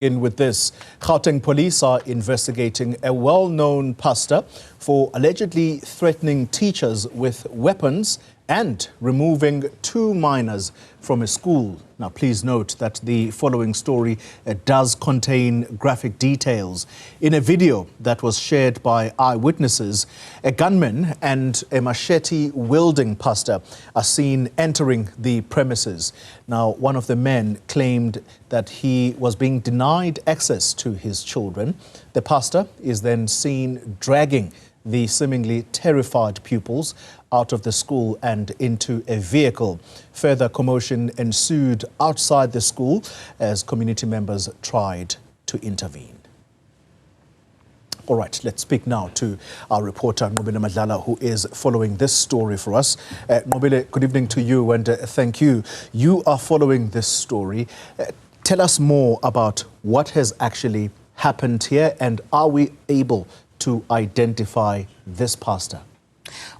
In with this, Gauteng police are investigating a well-known pastor for allegedly threatening teachers with weapons and removing 2 minors from a school. Now, please note that the following story does contain graphic details. In a video that was shared by eyewitnesses, a gunman and a machete-wielding pastor are seen entering the premises. Now, one of the men claimed that he was being denied access to his children. The pastor is then seen dragging the seemingly terrified pupils out of the school and into a vehicle. Further commotion ensued outside the school as community members tried to intervene. All right, let's speak now to our reporter, Nobile Madlala, who is following this story for us. Nobile, good evening to you and thank you. You are following this story. Tell us more about what has actually happened here, and are we able to identify this pastor?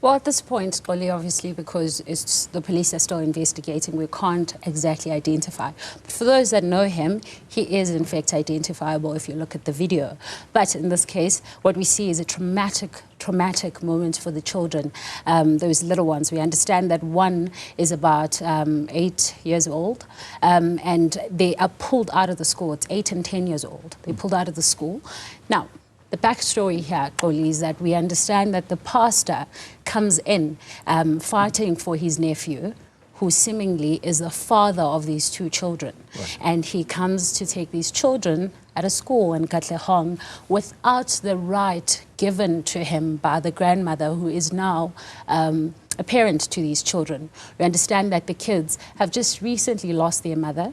Well, at this point, Oli, obviously, because the police are still investigating, we can't exactly identify. But for those that know him, he is in fact identifiable if you look at the video. But in this case, what we see is a traumatic moment for the children, those little ones. We understand that one is about 8 years old, and they are pulled out of the school. It's 8 and 10 years old. They're pulled out of the school. Now, the backstory here, Oli, is that we understand that the pastor comes in fighting for his nephew, who seemingly is the father of these 2 children. Right. And he comes to take these children at a school in Gauteng without the right given to him by the grandmother, who is now a parent to these children. We understand that the kids have just recently lost their mother.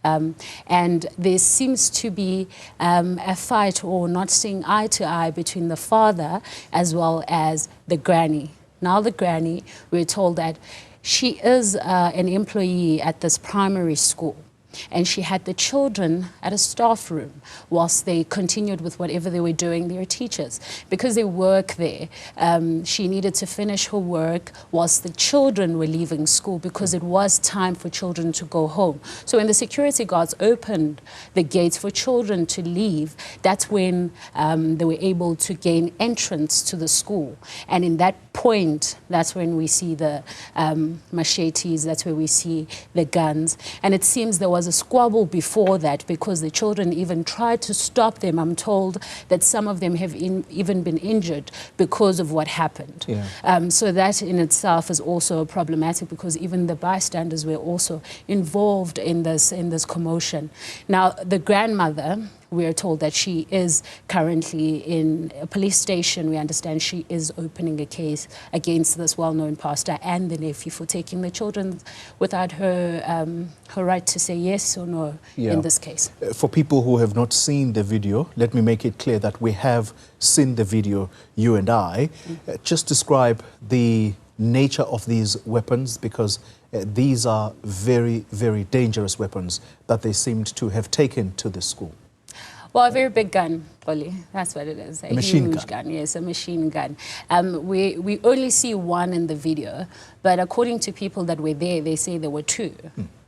And there seems to be a fight or not seeing eye to eye between the father as well as the granny. Now the granny, we're told that she is an employee at this primary school, and she had the children at a staff room whilst they continued with whatever they were doing. They were teachers. Because they work there, she needed to finish her work whilst the children were leaving school, because it was time for children to go home. So when the security guards opened the gates for children to leave, that's when they were able to gain entrance to the school. And in that point, that's when we see the machetes, that's where we see the guns. And it seems there was a squabble before that, because the children even tried to stop them. I'm told that some of them have even been injured because of what happened. Yeah. So that in itself is also problematic, because even the bystanders were also involved in this commotion. Now, the grandmother, we are told that she is currently in a police station. We understand she is opening a case against this well-known pastor and the nephew for taking the children without her right to say yes or no. Yeah. In this case. For people who have not seen the video, let me make it clear that we have seen the video, you and I. Just describe the nature of these weapons, because these are very, very dangerous weapons that they seemed to have taken to the school. Well, a very big gun, Oli. That's what it is. A machine huge gun. Yes, a machine gun. We only see one in the video, but according to people that were there, they say there were 2.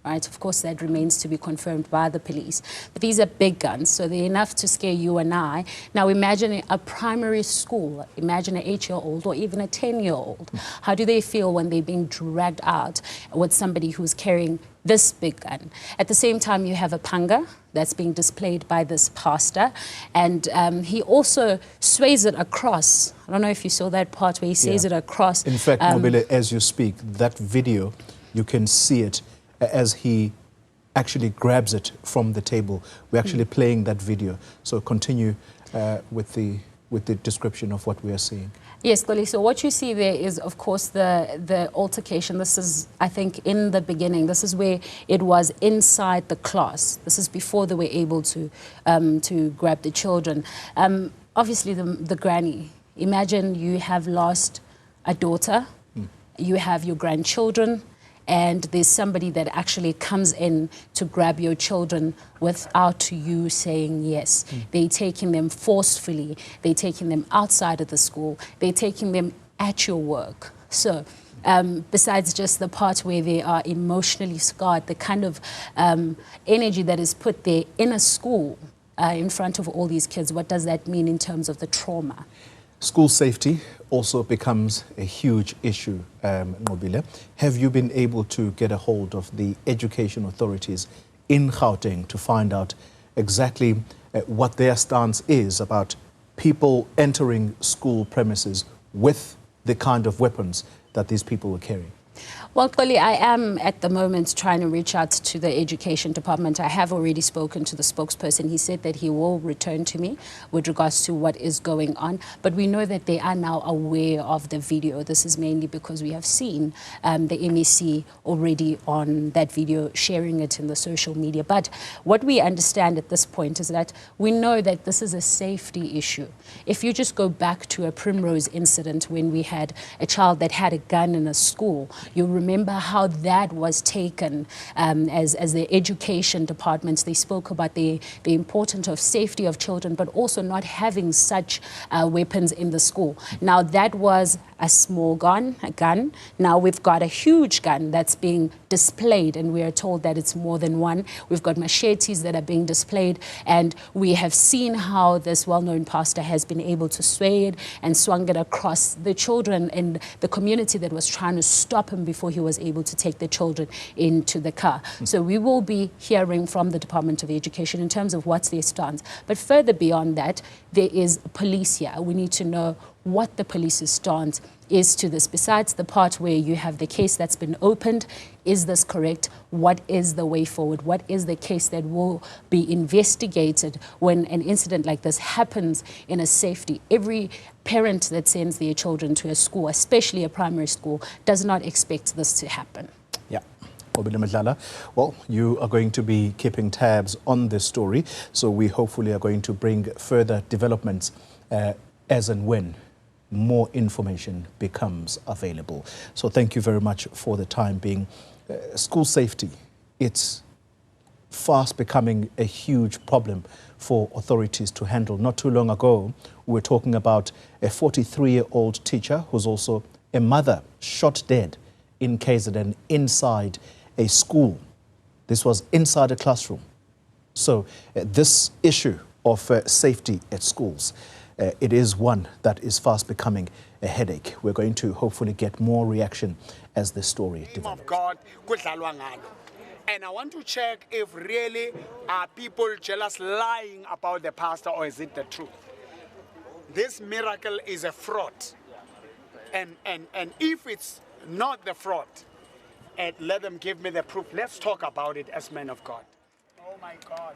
Right? Of course, that remains to be confirmed by the police. But these are big guns, so they're enough to scare you and I. Now, imagine a primary school. Imagine an 8-year-old or even a 10-year-old. How do they feel when they're being dragged out with somebody who's carrying this big gun? At the same time, you have a panga that's being displayed by this pastor, and he also sways it across. I don't know if you saw that part where he says it across. In fact, Nobile, as you speak, that video, you can see it as he actually grabs it from the table. We're actually playing that video. So continue with the description of what we are seeing. Yes, Goli. So what you see there is, of course, the altercation. This is, I think, in the beginning. This is where it was inside the class. This is before they were able to grab the children. Obviously, the granny. Imagine you have lost a daughter. You have your grandchildren. And there's somebody that actually comes in to grab your children without you saying yes. They're taking them forcefully. They're taking them outside of the school. They're taking them at your work. So besides just the part where they are emotionally scarred, the kind of energy that is put there in a school in front of all these kids? What does that mean in terms of the trauma? School safety also becomes a huge issue, Nqobile. Have you been able to get a hold of the education authorities in Gauteng to find out exactly what their stance is about people entering school premises with the kind of weapons that these people were carrying? Well, Xoli, I am at the moment trying to reach out to the education department. I have already spoken to the spokesperson. He said that he will return to me with regards to what is going on. But we know that they are now aware of the video. This is mainly because we have seen the MEC already on that video, sharing it in the social media. But what we understand at this point is that we know that this is a safety issue. If you just go back to a Primrose incident when we had a child that had a gun in a school, you remember how that was taken as the education departments. They spoke about the importance of safety of children, but also not having such weapons in the school. Now that was a small gun, a gun. Now we've got a huge gun that's being displayed, and we are told that it's more than one. We've got machetes that are being displayed, and we have seen how this well-known pastor has been able to sway it and swung it across the children and the community that was trying to stop him before he was able to take the children into the car. So we will be hearing from the Department of Education in terms of what's their stance. But further beyond that, there is police here. We need to know what the police's stance is to this. Besides the part where you have the case that's been opened, is this correct? What is the way forward? What is the case that will be investigated when an incident like this happens in a safety? Every parent that sends their children to a school, especially a primary school, does not expect this to happen. Yeah. Well, you are going to be keeping tabs on this story, so we hopefully are going to bring further developments as and when more information becomes available. So thank you very much for the time being. School safety, it's fast becoming a huge problem for authorities to handle. Not too long ago, we were talking about a 43-year-old teacher who's also a mother shot dead in KZN inside a school. This was inside a classroom. So this issue of safety at schools, it is one that is fast becoming a headache. We're going to hopefully get more reaction as this story develops. Of God, and I want to check if really are people just lying about the pastor, or is it the truth? This miracle is a fraud. And if it's not the fraud, let them give me the proof. Let's talk about it as men of God. Oh my God.